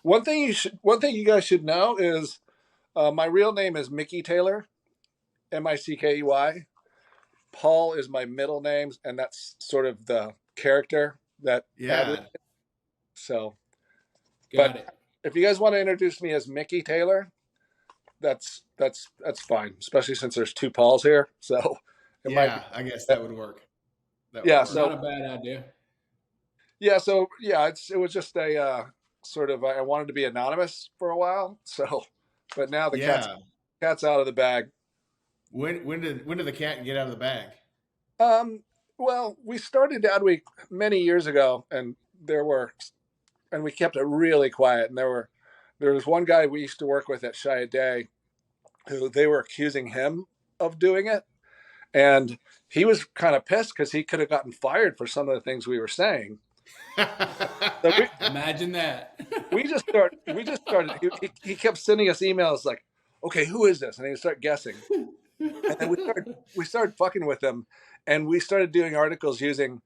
one thing you guys should know is my real name is Mickey Taylor, Mickey. Paul is my middle name, and that's sort of the character that AdWeak. Yeah. So, Got but it. if you guys want to introduce me as Mickey Taylor, that's fine, especially since there's two Pauls here. So it might be. I guess that would work. That would Yeah. work. Not So a bad idea. it was just a sort of I wanted to be anonymous for a while. So, but now the Yeah. cat's out of the bag. When did the cat get out of the bag? Well, we started AdWeek many years ago, and we kept it really quiet. And there was one guy we used to work with at Shy a Day, who they were accusing him of doing it, and he was kind of pissed because he could have gotten fired for some of the things we were saying. So Imagine that. we just started. He kept sending us emails like, "Okay, who is this?" And he would start guessing, and then we started fucking with him, and we started doing articles using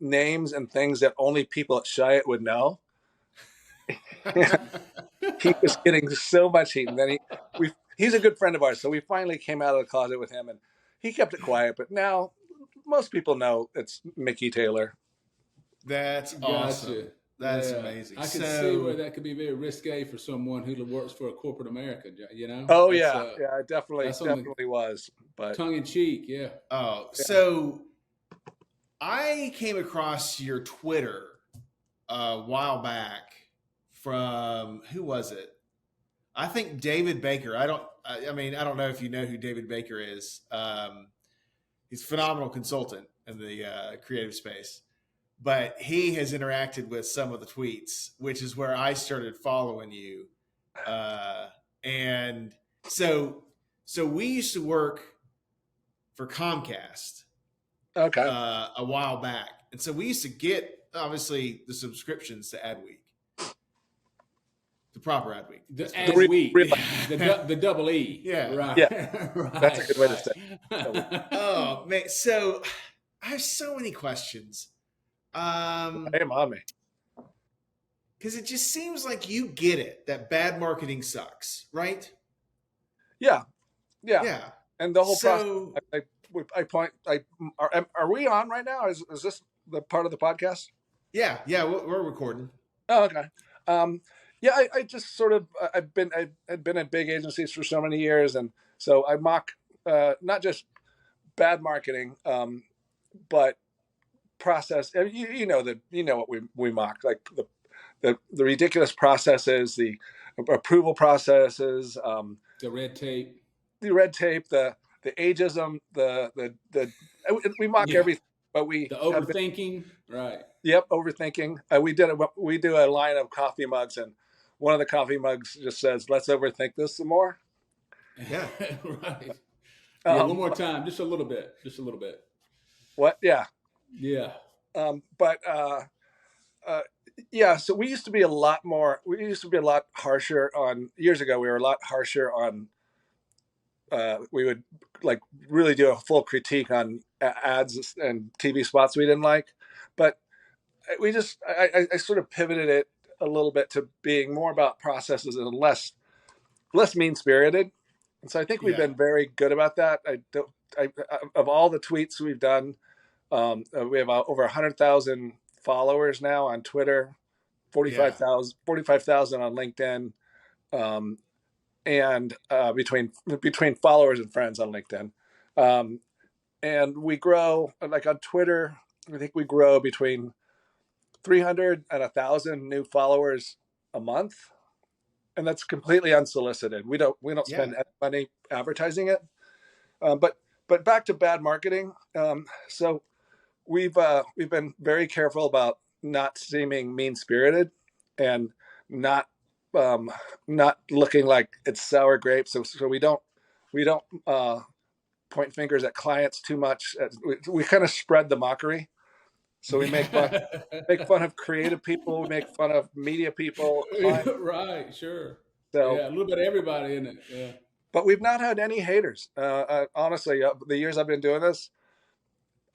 names and things that only people at Chiat would know. He was getting so much heat, and then he's a good friend of ours, so we finally came out of the closet with him, and he kept it quiet. But now most people know it's Mickey Taylor. That's awesome. That's amazing. I can see where that could be very risque for someone who works for a corporate America. You know? Oh yeah, it definitely was. But tongue in cheek, yeah. Oh, so I came across your Twitter a while back from who was it? I think David Baker. I don't know if you know who David Baker is. He's a phenomenal consultant in the creative space. But he has interacted with some of the tweets, which is where I started following you. And so we used to work for Comcast a while back. And so we used to get, obviously, the subscriptions to AdWeek. The proper AdWeek. The AdWeek. The double E. Yeah. Right. Yeah. Right. That's a good way to say it. Oh, man. So I have so many questions. Hey, mommy. Because it just seems like you get it that bad marketing sucks, right? Yeah. And the whole process. Are we on right now? Is this the part of the podcast? Yeah, we're recording. Oh, okay. I just sort of I've been at big agencies for so many years, and so I mock not just bad marketing, but process. You know what we mock, like the ridiculous processes, the approval processes, the red tape, the ageism, we mock everything, but the overthinking, right? Yep, overthinking. We do a line of coffee mugs, and one of the coffee mugs just says, "Let's overthink this some more." Yeah, right. Yeah, one more time, just a little bit. What? Yeah. Yeah. So we used to be a lot harsher on years ago. We were a lot harsher on, we would like really do a full critique on ads and TV spots we didn't like, but I sort of pivoted it a little bit to being more about processes and less mean spirited. And so I think we've been very good about that. Of all the tweets we've done, we have over 100,000 followers now on Twitter, 45,000 on LinkedIn, and between followers and friends on LinkedIn. And we grow, like on Twitter, I think we grow between 300 and 1,000 new followers a month. And that's completely unsolicited. We don't spend any money advertising it. But back to bad marketing. So we've been very careful about not seeming mean-spirited and not looking like it's sour grapes. So we don't point fingers at clients too much. We kind of spread the mockery. So we make fun of creative people. We make fun of media people. Right, sure. So a little bit of everybody in it. Yeah. But we've not had any haters. Honestly, the years I've been doing this,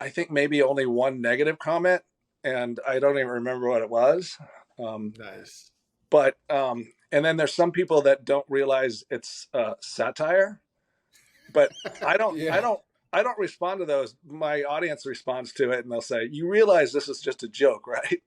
I think maybe only one negative comment, and I don't even remember what it was. Nice. but and then there's some people that don't realize it's satire, but I don't, I Yeah. don't, I don't respond to those. My audience responds to it, and they'll say, "You realize this is just a joke, right?"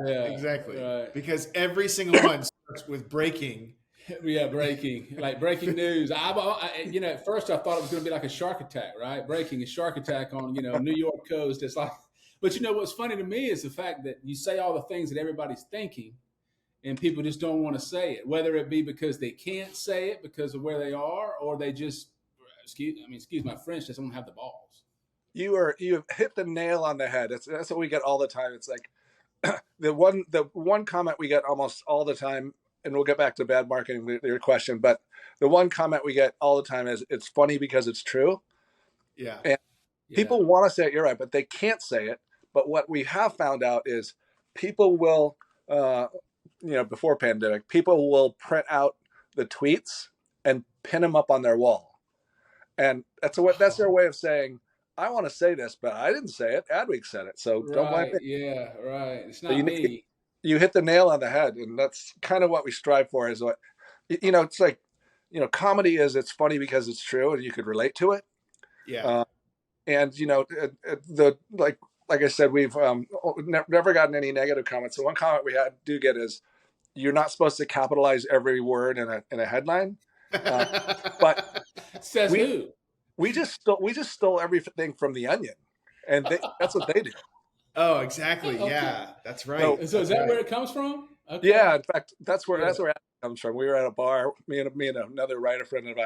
Yeah. Exactly. Right. Because every single one starts with breaking. Yeah, breaking, like breaking news. At first I thought it was going to be like a shark attack, right? Breaking a shark attack on, New York coast. It's like, but what's funny to me is the fact that you say all the things that everybody's thinking, and people just don't want to say it, whether it be because they can't say it because of where they are, or they just, excuse my French, just don't have the balls. You hit the nail on the head. That's what we get all the time. It's like the one comment we get almost all the time, and we'll get back to bad marketing, your question, but the one comment we get all the time is, "It's funny because it's true." Yeah. And Yeah. people want to say it, you're right, but they can't say it. But what we have found out is people will, before pandemic, people will print out the tweets and pin them up on their wall, and that's their way of saying, "I want to say this, but I didn't say it. AdWeak said it, so don't blame Right. me." Yeah. Right. It's So not me. you hit the nail on the head, and that's kind of what we strive for. Is what it's like. Comedy is, it's funny because it's true, and you could relate to it. Yeah. Uh, and the like I said, we've never gotten any negative comments. So one comment we do get is, "You're not supposed to capitalize every word in a headline," uh, but Says we who? we just stole everything from The Onion, and that's what they do. Oh, exactly. Okay. Yeah, that's right. So So is That's that right. where it comes from? Okay. yeah, in fact, that's where Yeah. it comes from. We were at a bar, me and another writer friend of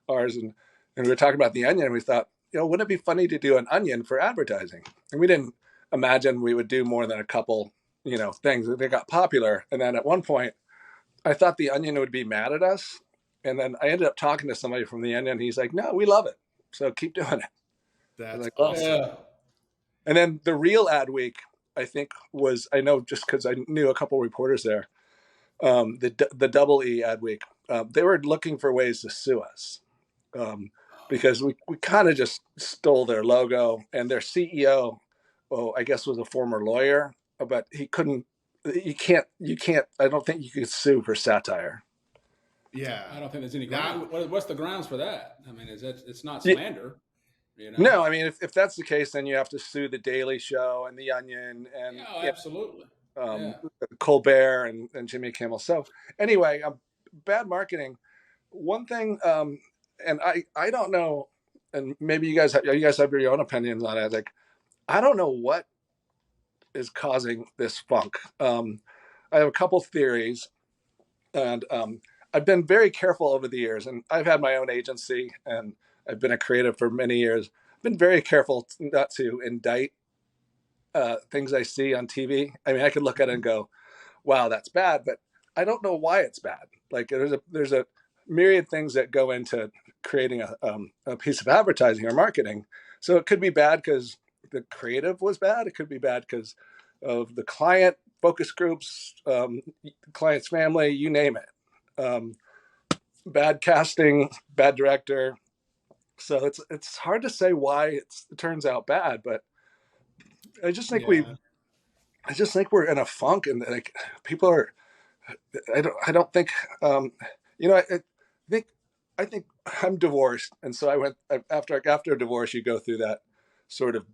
ours, and we were talking about The Onion. And we thought, wouldn't it be funny to do an onion for advertising? And we didn't imagine we would do more than a couple, things. They got popular, and then at one point, I thought The Onion would be mad at us, and then I ended up talking to somebody from The Onion. And he's like, "No, we love it, so keep doing it." I was That's like, "Well," awesome. Yeah. and then the real AdWeek, I think, I know just because I knew a couple reporters there. The double E AdWeek, they were looking for ways to sue us, because we kind of just stole their logo, and their CEO, I guess, was a former lawyer, but he couldn't. You can't. I don't think you could sue for satire. Yeah. I don't think there's any Now, ground. What's the grounds for that? I mean, it's not Yeah, slander, no, I mean, if that's the case, then you have to sue the Daily Show and the Onion and Yeah, oh, absolutely. um, Yeah. Colbert and Jimmy Kimmel. So anyway, bad marketing. One thing, and I don't know, and maybe you guys have your own opinions on it. Like, I don't know what is causing this funk. I have a couple theories, and I've been very careful over the years, and I've had my own agency, and I've been a creative for many years. I've been very careful not to indict things I see on TV. I mean, I could look at it and go, "Wow, that's bad," but I don't know why it's bad. Like, there's a myriad things that go into creating a piece of advertising or marketing. So it could be bad because the creative was bad. It could be bad because of the client, focus groups, client's family, you name it. Bad casting, bad director. So it's hard to say why it turns out bad, but I just think we yeah. I just think we're in a funk, and like people are. I don't think. Think. I think I'm divorced, and so I went after a divorce. You go through that sort of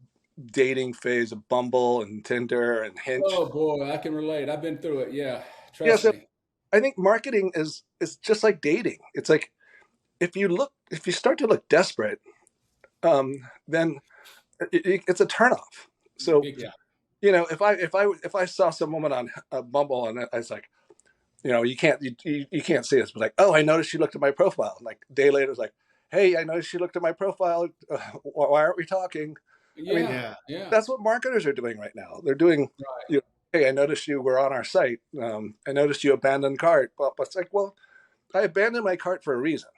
dating phase of Bumble and Tinder and Hinge. Oh boy, I can relate. I've been through it. Yeah. Yeah, Trust so me. I think marketing is just like dating. It's like if you start to look desperate, then it's a turnoff. So Big time. if I saw some woman on Bumble, and I was like, you can't see this, but like, "Oh, I noticed you looked at my profile." And like a day later, it's like, "Hey, I noticed you looked at my profile. Why aren't we talking?" I mean, Yeah. Yeah. Yeah. that's what marketers are doing right now. They're doing, "Hey, I noticed you were on our site. I noticed you abandoned cart." But it's like, well, I abandoned my cart for a reason.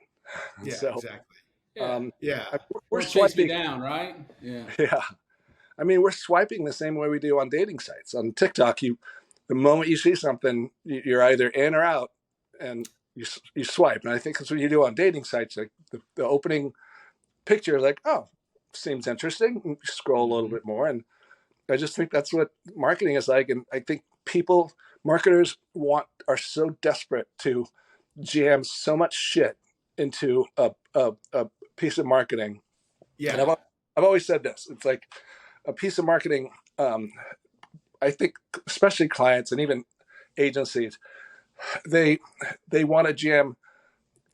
Yeah. So Exactly. Yeah. Yeah. we're Don't chase me swiping. down, right? Yeah. Yeah. I mean, we're swiping the same way we do on dating sites. On TikTok, the moment you see something, you're either in or out, and you swipe. And I think that's what you do on dating sites. Like the opening picture, like, "Oh, seems interesting." And you scroll a little Mhm. bit more, and I just think that's what marketing is like. And I think marketers are so desperate to jam so much shit into a piece of marketing. Yeah. And I've always said this. It's like a piece of marketing. I think especially clients and even agencies, they want to jam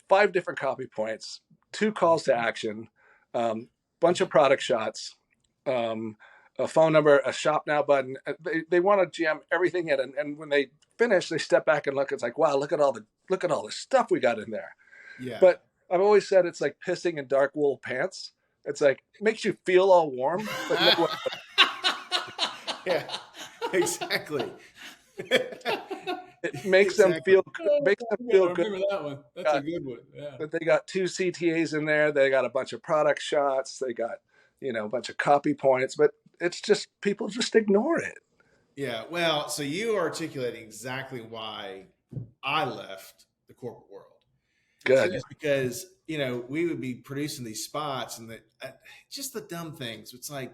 5 different copy points, 2 calls to action, bunch of product shots, a phone number, a shop now button. They want to jam everything in, and when they finish, they step back and look. It's like, wow, look at all the stuff we got in there. Yeah. But I've always said it's like pissing in dark wool pants. It's like it makes you feel all warm, but no, yeah, exactly. it makes them feel good. Remember that one? That's a good one. Yeah. But they got 2 CTAs in there. They got a bunch of product shots. They got a bunch of copy points. But it's just people just ignore it. Yeah. Well, so you are articulating exactly why I left the corporate world. Good. Just because we would be producing these spots and just the dumb things. It's like,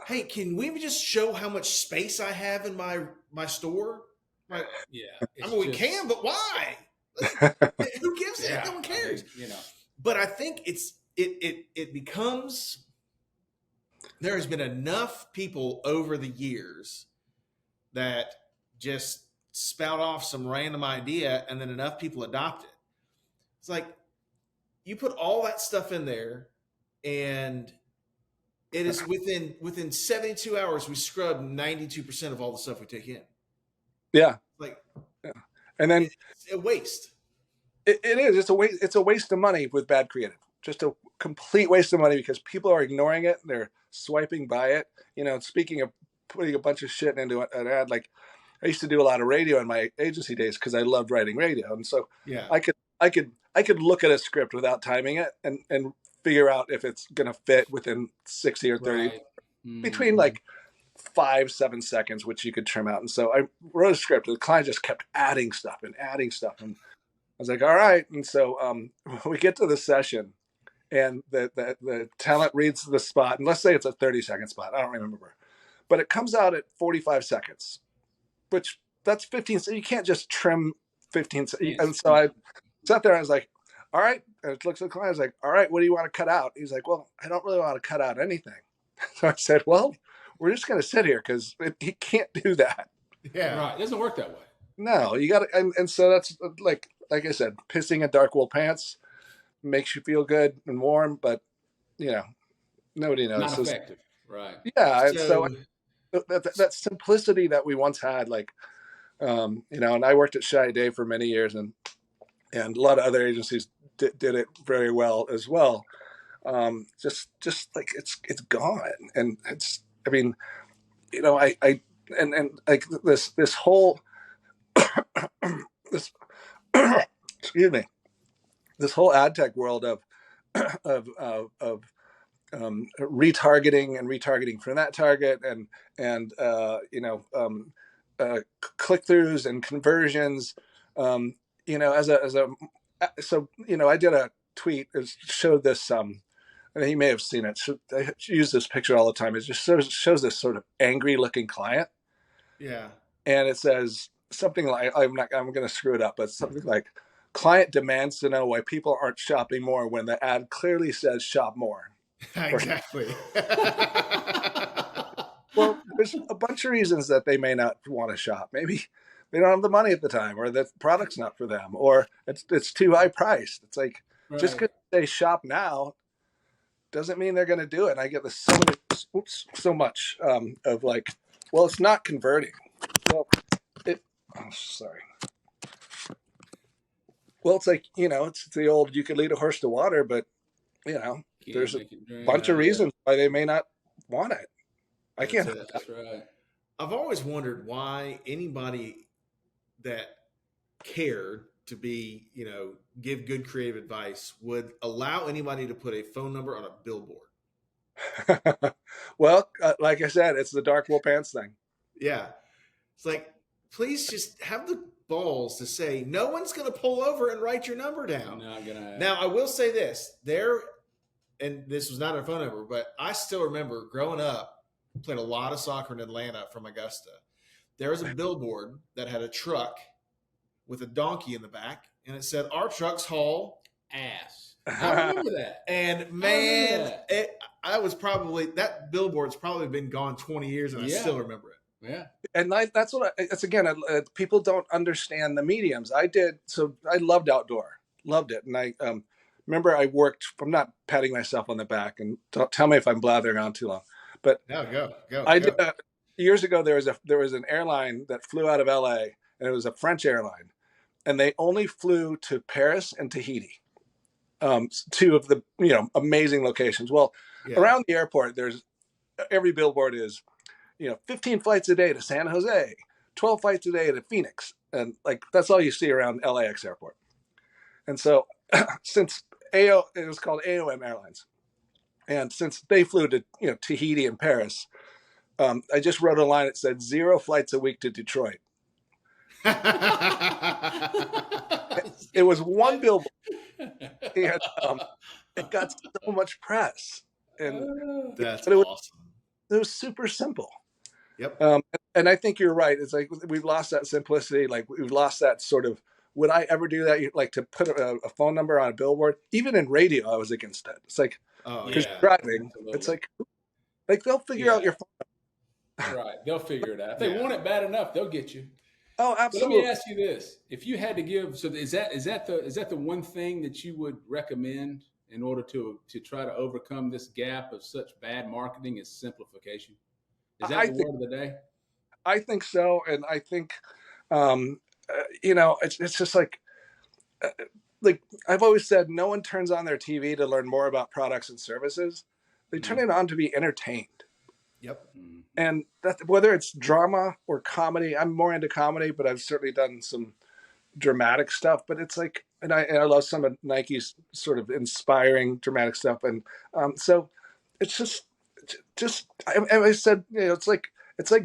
hey, can we just show how much space I have in my store? Right? Yeah. I mean, we can, but why? Who gives it? No one cares. I mean, But I think it becomes, there has been enough people over the years that just spout off some random idea and then enough people adopt it. It's like you put all that stuff in there and it is within 72 hours, we scrub 92% of all the stuff we take in. Yeah. Like, yeah. And then it's a waste. It is. It's a waste of money with bad creative. Just a complete waste of money because people are ignoring it. They're swiping by it. Speaking of putting a bunch of shit into an ad, like I used to do a lot of radio in my agency days because I loved writing radio, and so yeah, I could look at a script without timing it and figure out if it's gonna fit within 60 or 30 between like 5-7 seconds, which you could trim out. And so I wrote a script. The client just kept adding stuff, and I was like, all right. And so we get to the session, and the talent reads the spot, and let's say it's a 30-second spot. I don't remember, but it comes out at 45 seconds, which that's 15. So you can't just trim 15. And so I sat there and I was like, all right. And it looks at the client. I was like, all right, what do you want to cut out? He's like, well, I don't really want to cut out anything. So I said, well, we're just going to sit here because he can't do that. Yeah. Right. It doesn't work that way. No, you got to. And so that's like I said, pissing in dark wool pants makes you feel good and warm, but nobody knows. Not effective. Right. Yeah. And so that simplicity that we once had, like, and I worked at Shy Day for many years, and a lot of other agencies did it very well as well. Just like it's gone, and it's. I mean, I like this whole this excuse me, this whole ad tech world of retargeting from that target and click-throughs and conversions. So I did a tweet. It showed this. And he may have seen it. I use this picture all the time. It just shows this sort of angry-looking client. Yeah. And it says something like, I'm going to screw it up, but something like, client demands to know why people aren't shopping more when the ad clearly says shop more. Exactly. Well, there's a bunch of reasons that they may not want to shop. Maybe they don't have the money at the time, or the product's not for them, or it's too high priced. It's like, just because they shop now doesn't mean they're going to do it. And I get this so much of like, well, it's not converting. Well, sorry. Well, it's like, it's the old, you could lead a horse to water, but there's a bunch of reasons why they may not want it. I can't. That's right. I've always wondered why anybody that cared to be, give good creative advice would allow anybody to put a phone number on a billboard. Well, like I said, it's the dark wool pants thing. Yeah. It's like, please just have the balls to say, no one's going to pull over and write your number down. Not gonna. Now, I will say this, and this was not a phone number, but I still remember growing up, played a lot of soccer in Atlanta from Augusta. There was a billboard that had a truck with a donkey in the back, and it said, "Our trucks haul ass." I remember that. And man, I was probably, that billboard's probably been gone 20 years, and I still remember it. Yeah. And that's what that's again, people don't understand the mediums. I did. So I loved outdoor, loved it. And I remember I worked, I'm not patting myself on the back, and don't tell me if I'm blathering on too long, but No, go. I did years ago. There was an airline that flew out of LA, and it was a French airline, and they only flew to Paris and Tahiti, two of the, amazing locations. Well, around the airport, there's every billboard is, 15 flights a day to San Jose, 12 flights a day to Phoenix. And like, that's all you see around LAX airport. And so since it was called AOM Airlines. And since they flew to, Tahiti and Paris, I just wrote a line that said 0 flights a week to Detroit. It was one billboard. And it got so much press. And that's awesome. It was super simple. Yep. And I think you're right. It's like we've lost that simplicity. Like we've lost that sort of, would I ever do that? Like to put a phone number on a billboard, even in radio, I was against it. It's like, because you're driving, absolutely. It's like they'll figure out your phone. Right. They'll figure it out. If they want it bad enough, they'll get you. Oh, absolutely. But let me ask you this. If you had to give, so is that the one thing that you would recommend in order to try to overcome this gap of such bad marketing, is simplification? Is that the word of the day? I think so. And I think, it's just like I've always said, no one turns on their TV to learn more about products and services. They turn it on to be entertained. Yep. And that, whether it's drama or comedy, I'm more into comedy, but I've certainly done some dramatic stuff. But it's like, and I love some of Nike's sort of inspiring dramatic stuff. And so it's just I said, it's like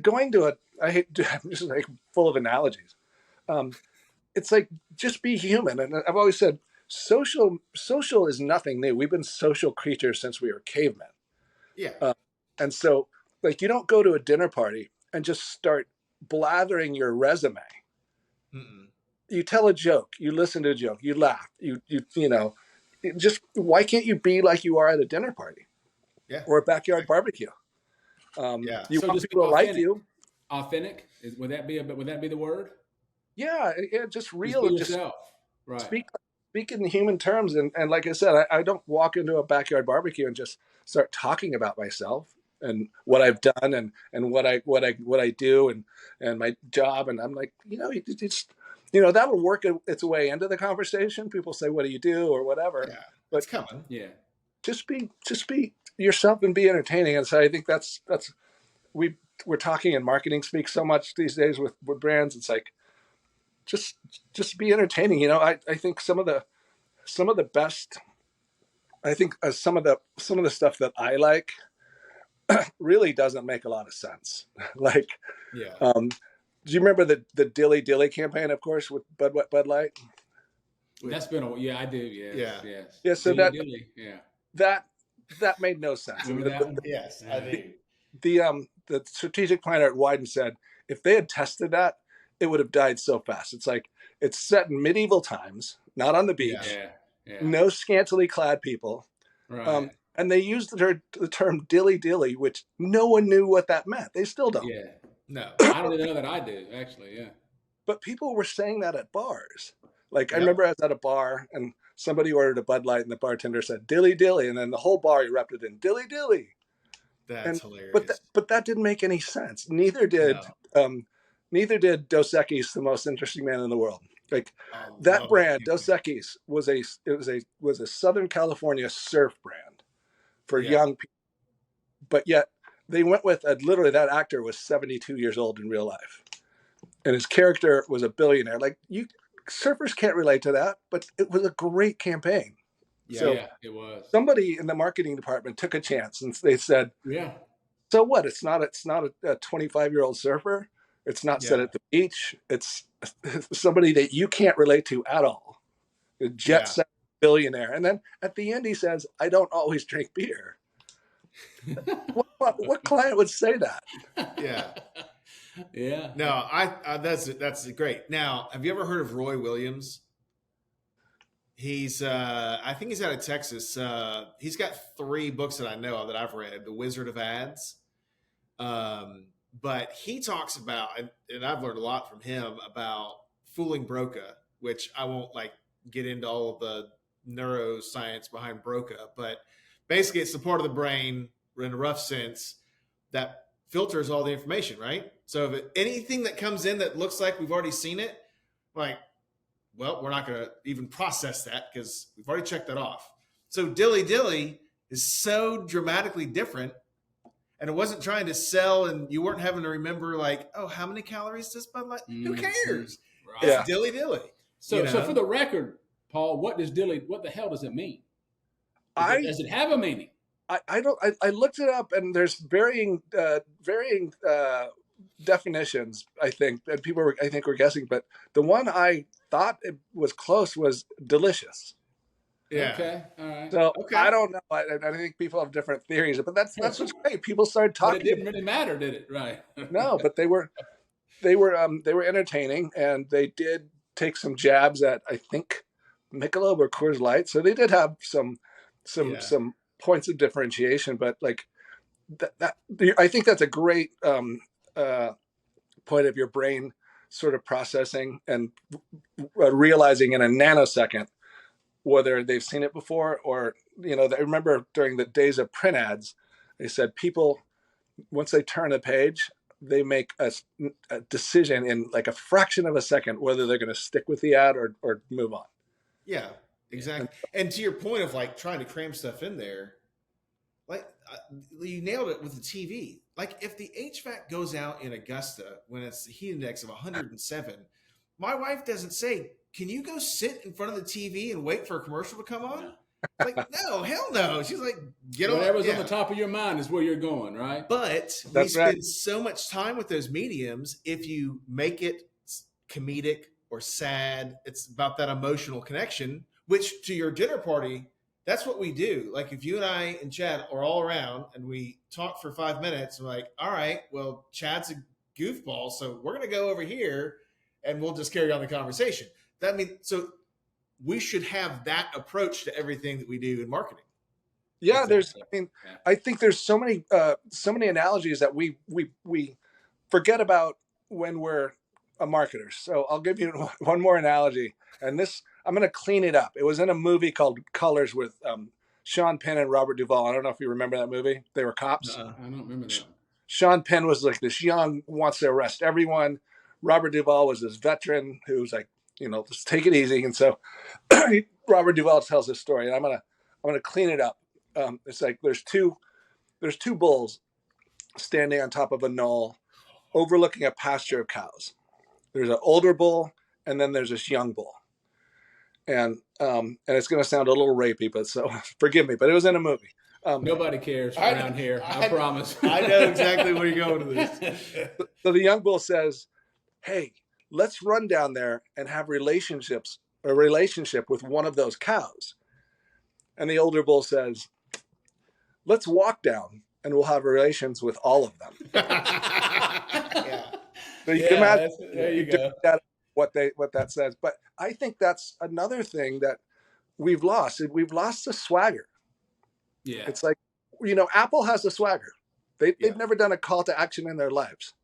going to I hate, I'm just like full of analogies. It's like, just be human. And I've always said, social is nothing new. We've been social creatures since we were cavemen. Yeah. And so, like, you don't go to a dinner party and just start blathering your resume. Mm-mm. You tell a joke, you listen to a joke, you laugh, you just, why can't you be like you are at a dinner party? Yeah. Or a backyard barbecue? You want people to like you. Authentic? Would that be the word? Yeah, just real. Just yourself. Right. Speak in human terms. And like I said, I don't walk into a backyard barbecue and just start talking about myself and what I've done and what I do and my job. And I'm like, that'll work its way into the conversation. People say, what do you do or whatever. Yeah, but it's coming. Yeah. Just be yourself and be entertaining. And so I think that's we're talking in marketing speak so much these days with brands. It's like, just be entertaining. I think some of the best, I think some of the stuff that I like really doesn't make a lot of sense. Like, do you remember the Dilly Dilly campaign, of course, with Bud Light? That's been I do. Yes. Yeah. So Dilly, that made no sense. Remember that one? Yes, I do. The strategic planner at Wyden said, if they had tested that, it would have died so fast. It's like, it's set in medieval times, not on the beach, no scantily clad people. Right. And they used the term dilly dilly, which no one knew what that meant. They still don't. Yeah. No, I don't even know that I do, actually. Yeah. But people were saying that at bars. Like, I remember I was at a bar and somebody ordered a Bud Light and the bartender said dilly dilly. And then the whole bar erupted in dilly dilly. That's hilarious. But that didn't make any sense. Neither did Dos Equis, the most interesting man in the world. Like, that brand, Dos Equis, was a Southern California surf brand for young people. But yet they went with literally, that actor was 72 years old in real life, and his character was a billionaire. Like, surfers can't relate to that, but it was a great campaign. Yeah, it was. Somebody in the marketing department took a chance and they said, so what? It's not a 25-year-old surfer. It's not set at the beach. It's somebody that you can't relate to at all. A jet set billionaire. And then at the end, he says, I don't always drink beer. What client would say that? Yeah. Yeah. No, that's great. Now, have you ever heard of Roy Williams? He's I think he's out of Texas. He's got 3 books that I know of that I've read. The Wizard of Ads. But he talks about, and I've learned a lot from him about fooling Broca, which I won't like get into all of the neuroscience behind Broca, but basically it's the part of the brain in a rough sense that filters all the information, right? So if anything that comes in that looks like we've already seen it, like, well, we're not going to even process that because we've already checked that off. So Dilly Dilly is so dramatically different, and it wasn't trying to sell, and you weren't having to remember like, oh, how many calories does Bud Light? Who cares? Right. It's Yeah. Dilly Dilly. So, so for the record, Paul, what the hell does it mean? Does it have a meaning? I don't. I looked it up, and there's varying definitions. I think that people were guessing, but the one I thought it was close was delicious. Yeah. Okay. All right. So Okay. I don't know. I think people have different theories, but that's what's great. People started But talking. it didn't really matter, did it? Right. No, but they were entertaining, and they did take some jabs at, I think, Michelob or Coors Light. So they did have some points of differentiation, but like that I think that's a great point of your brain sort of processing and realizing in a nanosecond whether they've seen it before or, I remember during the days of print ads, they said people, once they turn a page, they make a decision in like a fraction of a second whether they're going to stick with the ad or move on. Yeah, exactly. And to your point of like trying to cram stuff in there, like you nailed it with the TV. Like if the HVAC goes out in Augusta when it's the heat index of 107, my wife doesn't say, can you go sit in front of the TV and wait for a commercial to come on? Like, no, hell no. She's like, get on. Whatever's on the top of your mind is where you're going, right? But we spend so much time with those mediums. If you make it comedic or sad, it's about that emotional connection, which to your dinner party, that's what we do. Like if you and I and Chad are all around and we talk for 5 minutes, we're like, all right, well, Chad's a goofball, so we're going to go over here and we'll just carry on the conversation. That means, so we should have that approach to everything that we do in marketing. Yeah, I think there's so many analogies that we forget about when we're a marketer. So I'll give you one more analogy, and this I'm going to clean it up. It was in a movie called Colors with Sean Penn and Robert Duvall. I don't know if you remember that movie. They were cops. I don't remember that. Sean Penn was like this young, wants to arrest everyone. Robert Duvall was this veteran who's like, let's take it easy. And so Robert Duvall tells this story, and I'm gonna clean it up. It's like there's two bulls standing on top of a knoll overlooking a pasture of cows. There's an older bull, and then there's this young bull. And it's going to sound a little rapey, but so forgive me, but it was in a movie. Nobody cares around here. I promise. I know exactly where you're going with this. So the young bull says, hey, let's run down there and have a relationship with one of those cows. And the older bull says, let's walk down and we'll have relations with all of them. Yeah. So you can imagine there you go. What that says. But I think that's another thing that we've lost. We've lost the swagger. Yeah. It's like, Apple has the swagger. They've never done a call to action in their lives.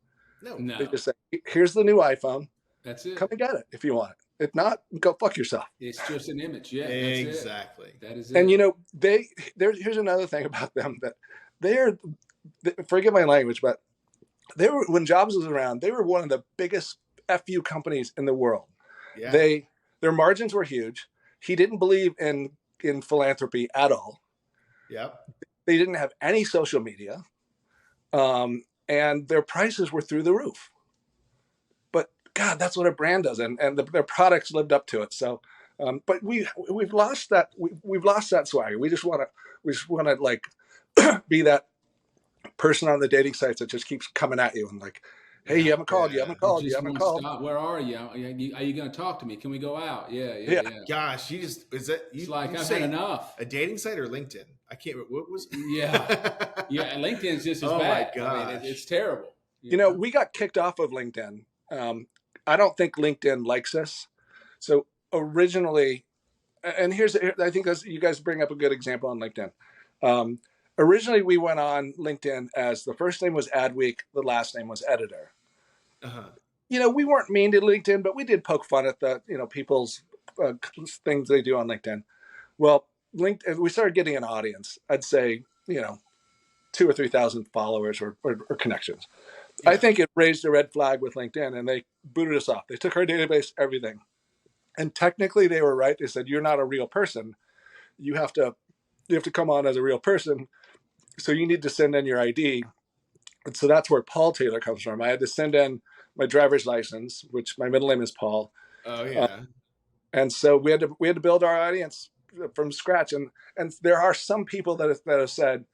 No. They just say, here's the new iPhone. That's it. Come and get it if you want it. If not, go fuck yourself. It's just an image. Yeah. Exactly. That is it. And here's another thing about them that forgive my language, but when Jobs was around, they were one of the biggest FU companies in the world. Yeah. Their margins were huge. He didn't believe in philanthropy at all. Yep. They didn't have any social media. And their prices were through the roof. But God, that's what a brand does, and their products lived up to it. So, but we've lost that. We've lost that swagger. We just want to like be that person on the dating sites that just keeps coming at you and like, hey, you haven't called. Stop. Where are you? Are you going to talk to me? Can we go out? Yeah. Gosh, it's like I've had enough. A dating site or LinkedIn? I can't remember. What was? Yeah. And LinkedIn's just as bad. My gosh. It's terrible. You know, we got kicked off of LinkedIn. I don't think LinkedIn likes us. So originally, and I think you guys bring up a good example on LinkedIn. Originally, we went on LinkedIn as the first name was AdWeak, the last name was Editor. Uh-huh. You know, we weren't mean to LinkedIn, but we did poke fun at the, people's things they do on LinkedIn. Well, LinkedIn, we started getting an audience. I'd say, 2,000 or 3,000 followers or connections. Yeah. I think it raised a red flag with LinkedIn, and they booted us off. They took our database, everything. And technically, they were right. They said, "You're not a real person. You have to come on as a real person. So you need to send in your ID." And so that's where Paul Taylor comes from. I had to send in my driver's license, which my middle name is Paul. Oh yeah. And so we had to build our audience from scratch. And there are some people that have said,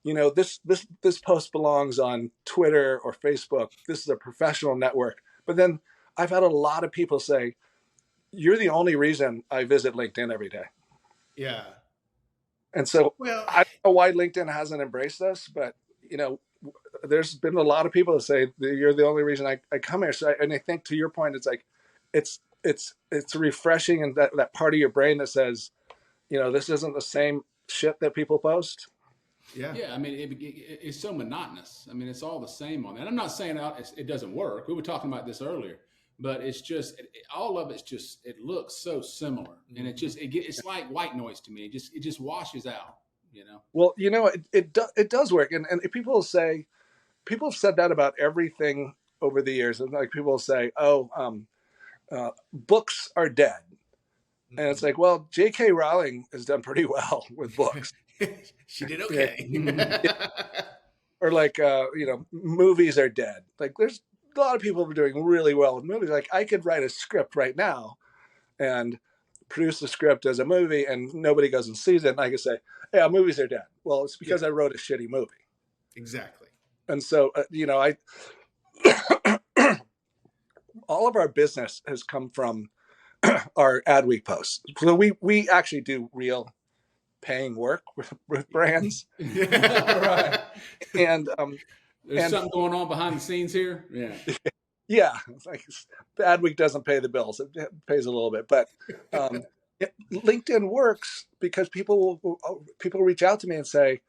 this post belongs on Twitter or Facebook. This is a professional network. But then I've had a lot of people say, "You're the only reason I visit LinkedIn every day." Yeah. And so Well, I don't know why LinkedIn hasn't embraced us, but there's been a lot of people that say you're the only reason I come here. So and I think to your point, it's like, it's refreshing, and that part of your brain that says, this isn't the same shit that people post. yeah. Yeah, I mean, it's so monotonous. I mean, it's all the same on that. I'm not saying it doesn't work. We were talking about this earlier, but it's just all of it's just, it looks so similar, and it's like white noise to me. It just washes out. Well, it does work, and people have said that about everything over the years, and like people say, "Oh, books are dead," and it's like, well, J.K. Rowling has done pretty well with books. She did okay. Or like, movies are dead. Like, there's a lot of people who are doing really well with movies. Like, I could write a script right now and produce the script as a movie, and nobody goes and sees it, and I can say, "Yeah, movies are dead." Well, it's because I wrote a shitty movie. Exactly. And so, I all of our business has come from our AdWeak posts. So we actually do real paying work with brands. Right. And there's something going on behind the scenes here. Yeah. Yeah, it's like AdWeek doesn't pay the bills; it pays a little bit. But LinkedIn works because people reach out to me and say,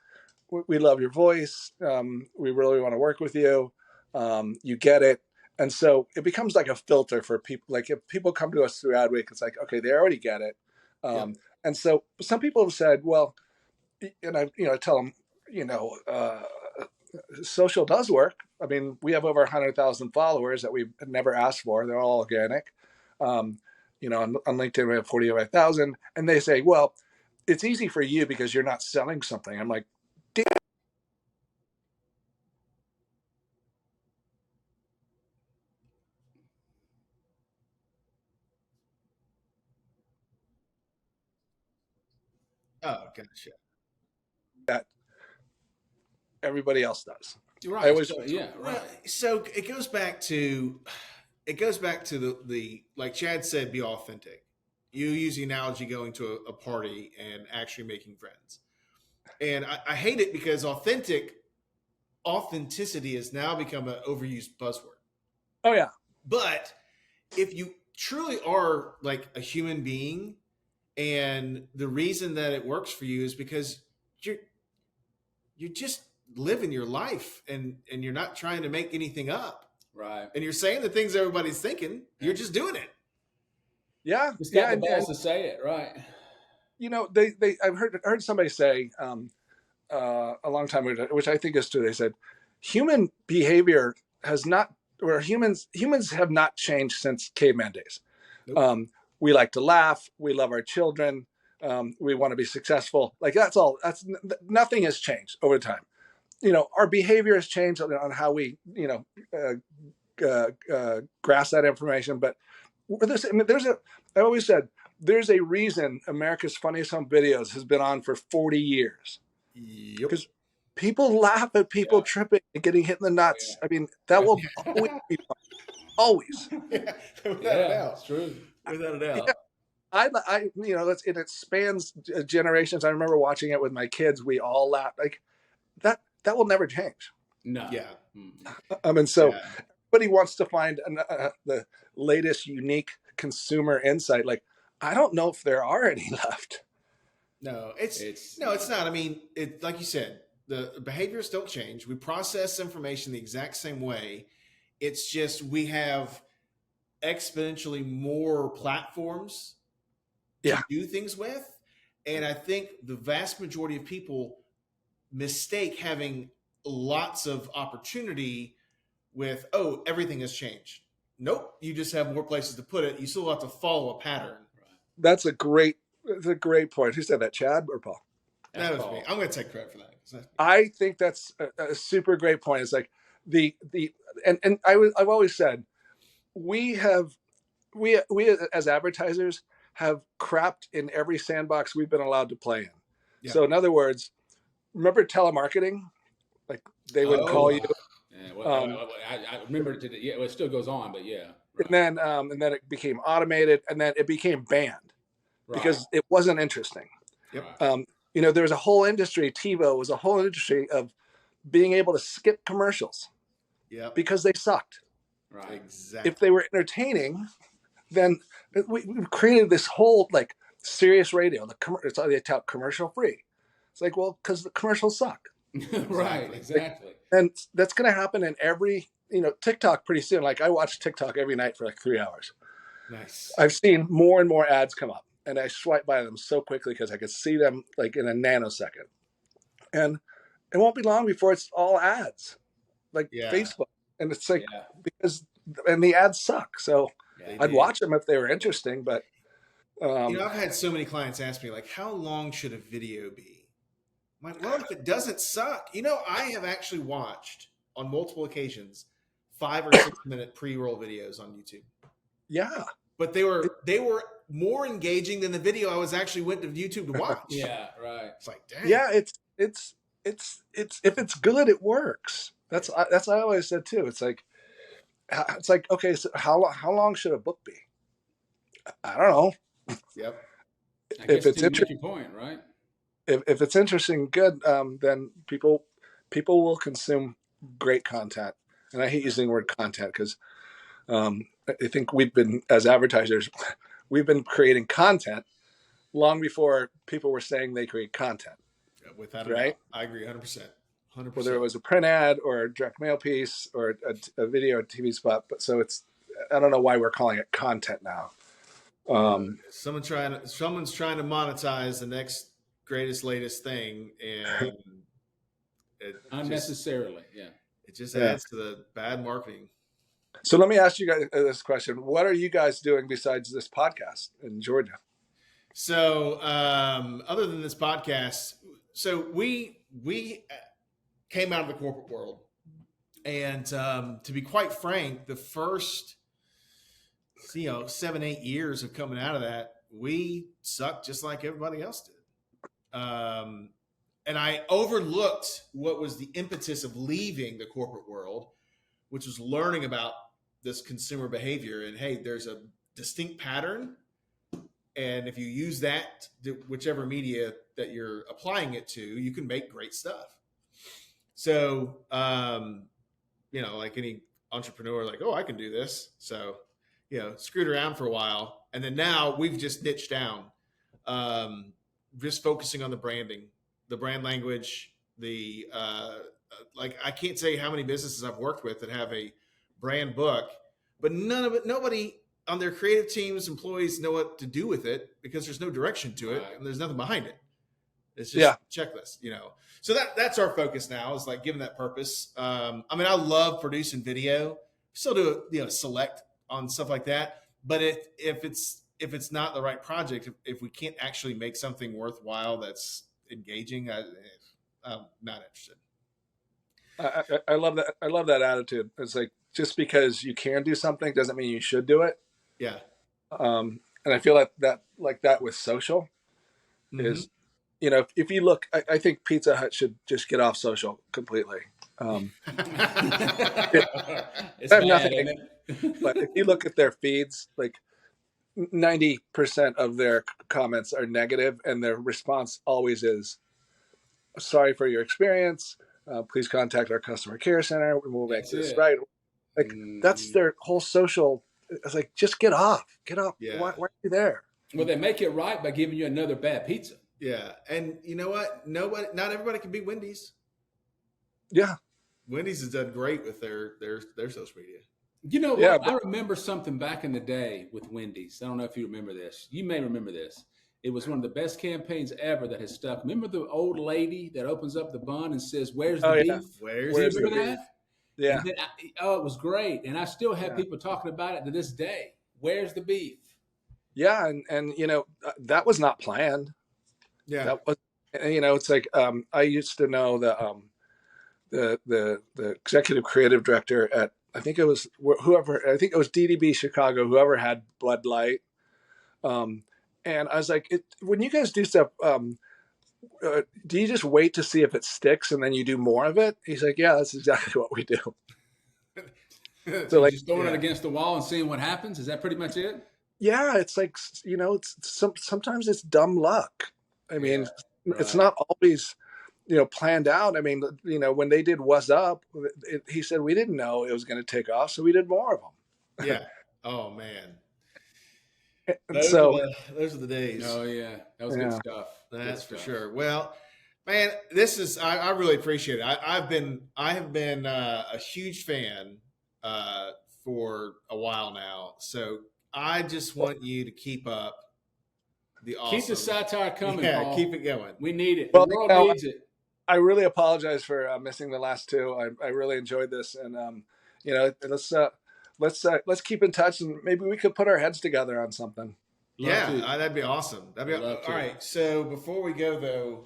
"We love your voice. We really want to work with you. You get it." And so it becomes like a filter for people. Like, if people come to us through AdWeek, it's like, okay, they already get it. And so some people have said, well, and I tell them, social does work. I mean, we have over 100,000 followers that we've never asked for. They're all organic. On LinkedIn, we have 45,000. And they say, well, it's easy for you because you're not selling something. I'm like, damn. Oh, gotcha. That everybody else does. Right. I always, so, yeah. Right. Well, so it goes back to the like Chad said, be authentic. You use the analogy going to a party and actually making friends. And I hate it because authenticity has now become an overused buzzword. oh yeah. But if you truly are like a human being, and the reason that it works for you is because you're just living your life, and you're not trying to make anything up. Right. And you're saying the things everybody's thinking. You're just doing it. Yeah. It's got the balls to say it, right? I've heard somebody say a long time ago, which I think is true. They said, human behavior has not, or humans have not changed since caveman days. Nope. We like to laugh. We love our children. We want to be successful. Like, that's all. Nothing has changed over time. Our behavior has changed on how we, grasp that information. But I always said, there's a reason America's Funniest Home Videos has been on for 40 years. Yep. Because people laugh at people tripping and getting hit in the nuts. I mean, that will always be fun. Always. Yeah, without a doubt. It's true. Without a doubt. Yeah. It spans generations. I remember watching it with my kids. We all laughed. Like, that will never change. No. Yeah. And so Yeah. everybody wants to find the latest unique consumer insight. Like, I don't know if there are any left. No, it's It's not. I mean, it like you said, the behaviors don't change. We process information the exact same way. It's just we have exponentially more platforms to Yeah, do things with. And I think the vast majority of people mistake having lots of opportunity with, oh, everything has changed. Nope, you just have more places to put it. You still have to follow a pattern. that's a great point. Who said that, Chad or Paul? That was Paul. me. I'm going to take credit for that. I think that's a super great point. It's like the and I've always said we have we as advertisers have crapped in every sandbox we've been allowed to play in. Yeah. So in other words, remember telemarketing? Like they would call you. Yeah, well, I remember it today. Yeah, well, it still goes on, but yeah. Right. And then it became automated, and then it became banned because it wasn't interesting. Yep. There was a whole industry. TiVo was a whole industry of being able to skip commercials. Yep. Because they sucked. Right. Exactly. If they were entertaining, then we created this whole like Sirius Radio. It's all they tout commercial free. It's like, well, because the commercials suck. Right. Exactly. And that's going to happen in every, TikTok pretty soon. Like I watch TikTok every night for like 3 hours. Nice. I've seen more and more ads come up, and I swipe by them so quickly because I could see them like in a nanosecond. And it won't be long before it's all ads, like Facebook. And it's like, because the ads suck. So I'd watch them if they were interesting, but. I've had so many clients ask me, like, how long should a video be? I'm like, well, if it doesn't suck, I have actually watched on multiple occasions 5 or 6 minute pre-roll videos on YouTube. Yeah. But they were more engaging than the video I was actually went to YouTube to watch. Yeah, right. It's like, dang. Yeah, it's if it's good, it works. That's what I always said too. It's like okay, so how long should a book be? I don't know. Yep. If it's interesting, point, right? If it's interesting, good. Then people will consume great content, and I hate using the word content because I think we've been, as advertisers, we've been creating content long before people were saying they create content. Yeah, without a doubt. I agree 100%. 100%. Whether it was a print ad or a direct mail piece or a video or TV spot. But so I don't know why we're calling it content now. Someone's trying to monetize the next greatest, latest thing, and unnecessarily. It just adds to the bad marketing. So let me ask you guys this question: what are you guys doing besides this podcast in Georgia? So, other than this podcast, so we came out of the corporate world, and to be quite frank, the first 7-8 years of coming out of that, we sucked just like everybody else did. And I overlooked what was the impetus of leaving the corporate world, which was learning about this consumer behavior. And hey, there's a distinct pattern. And if you use that, whichever media that you're applying it to, you can make great stuff. So, like any entrepreneur, like, oh, I can do this. So, screwed around for a while. And then now we've just niched down, just focusing on the branding, the brand language, I can't say how many businesses I've worked with that have a brand book, but nobody on their creative teams, employees know what to do with it because there's no direction to it and there's nothing behind it. It's just a checklist, So that's our focus now, is like giving that purpose. I love producing video. Still do select on stuff like that. But if it's not the right project, if we can't actually make something worthwhile that's engaging, I'm not interested. I love that. I love that attitude. It's like, just because you can do something doesn't mean you should do it. Yeah. And I feel like that with social is, if you look, I think Pizza Hut should just get off social completely. It's bad, nothing, isn't it? but if you look at their feeds, like 90% of their comments are negative, and their response always is, "Sorry for your experience. please contact our customer care center. We'll make That's this it. right. Like that's Mhm. their whole social. It's like, just get off. Yeah. Why are you there? Well, they make it right by giving you another bad pizza. Yeah. And you know what? Not everybody can be Wendy's. Yeah. Wendy's has done great with their social media. You know Yeah, what? I remember something back in the day with Wendy's. I don't know if you remember this. You may remember this. It was one of the best campaigns ever that has stuck. Remember the old lady that opens up the bun and says, "Where's the Oh, yeah. beef?" Where's Do you Where's the remember beef? that? Yeah. And then it was great. And I still have Yeah. people talking about it to this day. Where's the beef? Yeah. And that was not planned. Yeah. That was, it's like, I used to know the executive creative director at, I think it was DDB Chicago, whoever had Bud Light. And I was like, when you guys do stuff, do you just wait to see if it sticks and then you do more of it? He's like, yeah, that's exactly what we do. So like, just throwing it against the wall and seeing what happens. Is that pretty much it? Yeah, it's like, sometimes it's dumb luck. I mean, it's not always, planned out. I mean, when they did What's Up, he said, we didn't know it was going to take off, so we did more of them. Yeah. Oh man. And those are the days. Oh yeah, that was good stuff. That's for sure. Well, man, this is I really appreciate it. I have been a huge fan for a while now. So I just want you to keep up the awesome. Keep the satire coming. Yeah, Paul. keep it going. We need it. Well, the world needs it. I really apologize for missing the last two. I really enjoyed this, and let's keep in touch, and maybe we could put our heads together on something. That'd be awesome. All right. So before we go, though,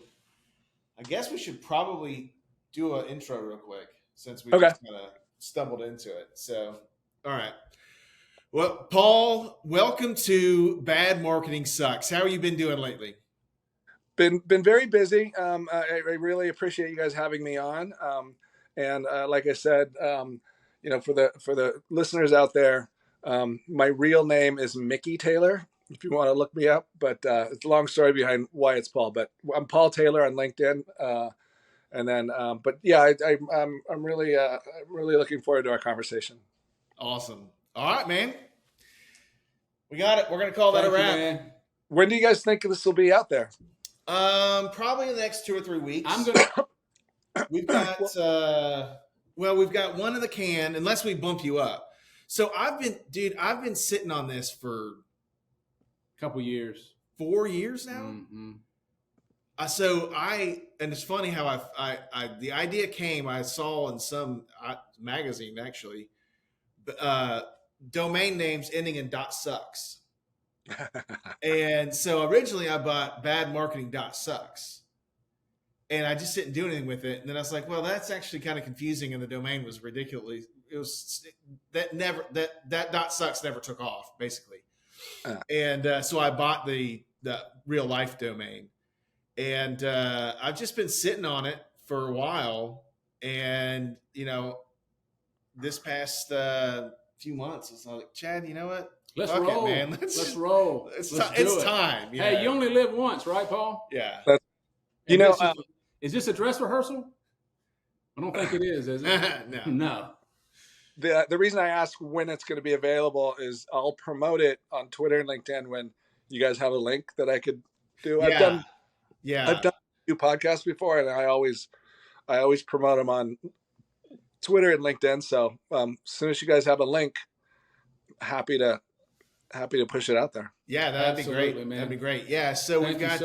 I guess we should probably do an intro real quick since we just kind of stumbled into it. So, all right. Well, Paul, welcome to Bad Marketing Sucks. How have you been doing lately? Been very busy. I really appreciate you guys having me on. And like I said, for the listeners out there, my real name is Mickey Taylor, if you want to look me up. But it's a long story behind why it's Paul. But I'm Paul Taylor on LinkedIn. And then, but yeah, I'm really looking forward to our conversation. Awesome. All right, man. We got it. We're gonna call that a wrap. When do you guys think this will be out there? Probably in the next 2 or 3 weeks. We've got we've got one in the can, unless we bump you up. So I've been sitting on this for a couple years, 4 years now. Mm-hmm. And it's funny how the idea came. I saw in some magazine actually, domain names ending in .sucks. And so originally I bought badmarketing.sucks, and I just didn't do anything with it. And then I was like, well, that's actually kind of confusing, and the domain was ridiculously. It was that .sucks never took off basically. And so I bought the real life domain, and I've just been sitting on it for a while. And this past few months, it's like, Chad, you know what? Let's roll, man. Let's roll. It's time. Hey, you only live once, right, Paul? Yeah. Is this a dress rehearsal? I don't think it is it? No. The reason I ask when it's going to be available is I'll promote it on Twitter and LinkedIn when you guys have a link that I could do. Yeah. I've done a few podcasts before, and I always promote them on Twitter and LinkedIn. So as soon as you guys have a link, happy to push it out there. Yeah, that'd be great, man. That'd be great. Yeah. So we've got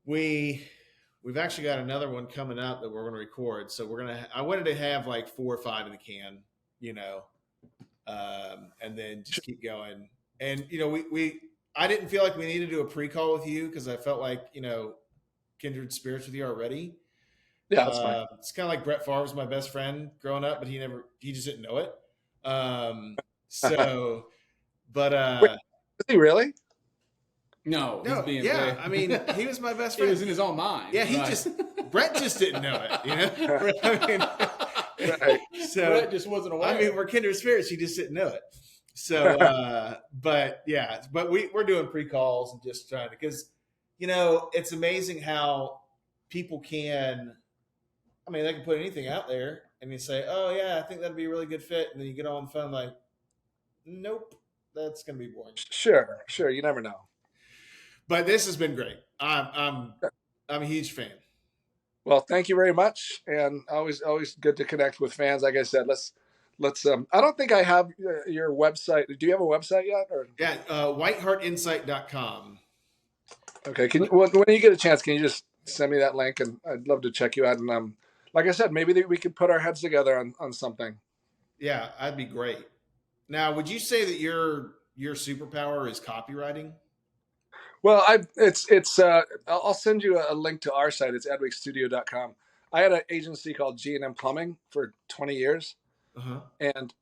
we've actually got another one coming up that we're going to record. So I wanted to have like 4 or 5 in the can, and then just keep going. And I didn't feel like we needed to do a pre-call with you because I felt like kindred spirits with you already. Yeah, that's fine. It's kind of like Brett Favre was my best friend growing up, but he just didn't know it. Wait, is he really? No, he's being yeah. I mean, he was my best friend. He was in his own mind. Yeah, Brett just didn't know it. I mean, right. So Brett just wasn't aware. I mean, we're kindred spirits. He just didn't know it. So, but we're doing pre-calls and just trying to, because it's amazing how people can I mean, they can put anything out there, and you say, "Oh yeah, I think that'd be a really good fit," and then you get on the phone like, "Nope, that's gonna be boring." Sure. You never know. But this has been great. I'm a huge fan. Well, thank you very much, and always good to connect with fans. Like I said, let's. I don't think I have your website. Do you have a website yet? Or Yeah, whiteheartinsight.com. okay, can you, when you get a chance, can you just send me that link, and I'd love to check you out. And like I said, maybe we could put our heads together on something. Yeah, that'd be great. Now, would you say that your superpower is copywriting? Well, I'll send you a link to our site. It's adweakstudio.com. I had an agency called G&M Plumbing for 20 years, Uh-huh. and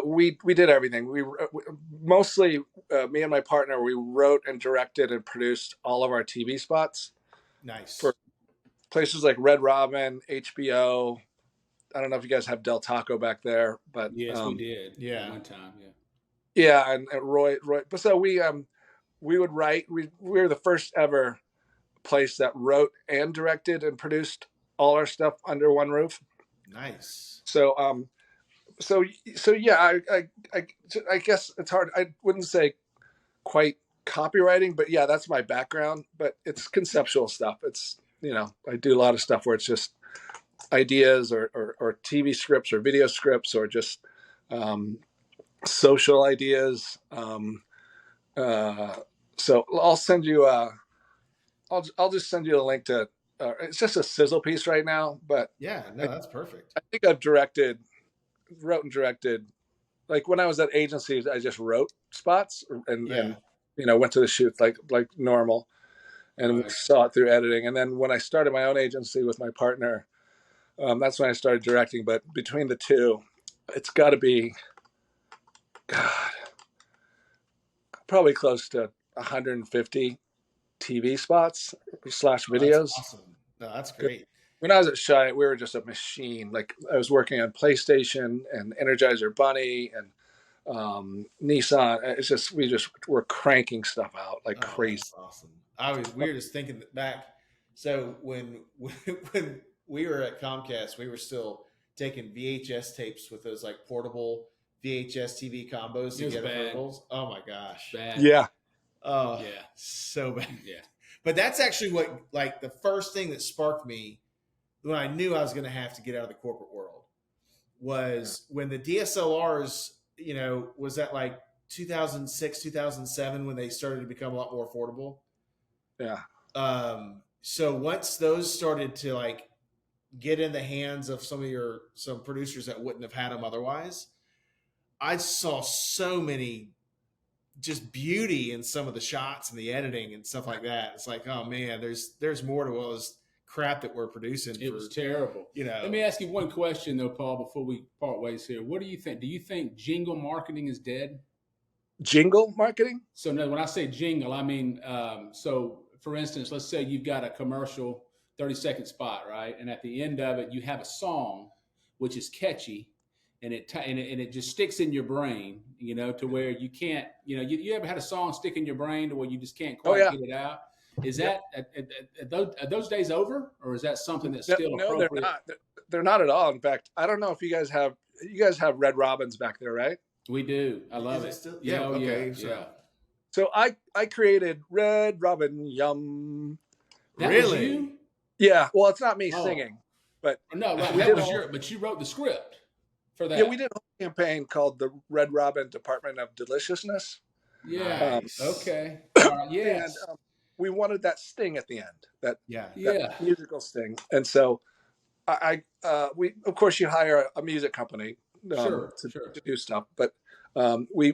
we did everything. We mostly me and my partner, we wrote and directed and produced all of our TV spots Nice. for places like Red Robin, HBO. I don't know if you guys have Del Taco back there, but Yes, we did. Yeah. One time. Yeah. yeah, and Roy. But so we would write. We were the first ever place that wrote and directed and produced all our stuff under one roof. Nice. So so yeah, I guess it's hard. I wouldn't say quite copywriting, but yeah, that's my background. But it's conceptual stuff. It's I do a lot of stuff where it's just ideas or TV scripts or video scripts or just social ideas. So I'll send you I'll just send you a link to. It's just a sizzle piece right now, but Yeah, no, that's perfect. I think I've wrote and directed. Like when I was at agencies, I just wrote spots and went to the shoots like normal, and Right. saw it through editing. And then when I started my own agency with my partner, that's when I started directing. But between the two, it's got to be, God, probably close to 150 TV spots / videos. That's awesome. No, that's great. When I was at Shy, we were just a machine. Like I was working on PlayStation and Energizer Bunny and Nissan. It's just we just were cranking stuff out like crazy. That's awesome. We were just thinking back. So when when we were at Comcast, we were still taking VHS tapes with those like portable VHS TV combos to get portables. Oh my gosh. Bad. Yeah. Oh Yeah. so bad. Yeah. But that's actually what like the first thing that sparked me when I knew I was going to have to get out of the corporate world was when the DSLRs, was that like 2006, 2007 when they started to become a lot more affordable. Yeah. So once those started to like get in the hands of some producers that wouldn't have had them otherwise, I saw so many just beauty in some of the shots and the editing and stuff like that. It's like, oh man, there's more to all this crap that we're producing. It was terrible. Let me ask you one question though, Paul, before we part ways here. What do you think? Do you think jingle marketing is dead? Jingle marketing? So no, when I say jingle, I mean, so for instance, let's say you've got a commercial 30-second spot, right? And at the end of it, you have a song, which is catchy, and it just sticks in your brain, to where you can't, you ever had a song stick in your brain to where you just can't quite get it out? Is that are those days over, or is that something that's still appropriate? They're not. They're not at all. In fact, I don't know if you guys have Red Robins back there, right? We do. I love it. Still? Yeah. Okay. Yeah. So I created Red Robin Yum. That was you? Yeah. Well, it's not me singing, but no, right. But you wrote the script for that. Yeah, we did a whole campaign called the Red Robin Department of Deliciousness. Yeah. Okay. Yes. And we wanted that sting at the end. That musical sting. And so we of course you hire a music company to do stuff, but we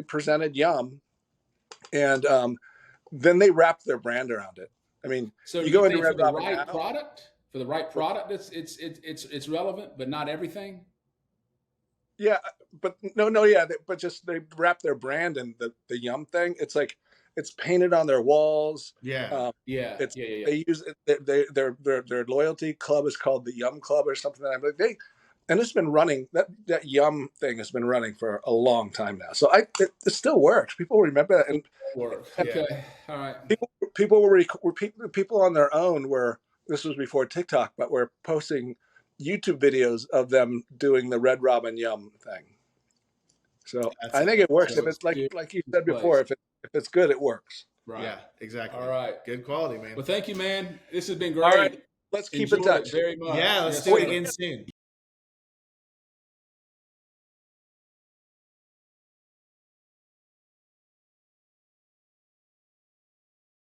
presented Yum, and then they wrapped their brand around it. I mean, so you go into Red Robin for the right product, it's relevant, but not everything. Yeah, but but just they wrap their brand in the Yum thing. It's like it's painted on their walls. Yeah. They use it. Their loyalty club is called the Yum Club or something. Like and it's been running. That Yum thing has been running for a long time now. So it still works. People remember that. And okay, all right. People on their own were this was before TikTok, but we're posting YouTube videos of them doing the Red Robin Yum thing. So I think it works. If it's like you said before, if it's good, it works. Right. Yeah, exactly. All right. Good quality, man. Well, thank you, man. This has been great. All right. Let's keep in touch. Very much. Yeah, let's do it again soon.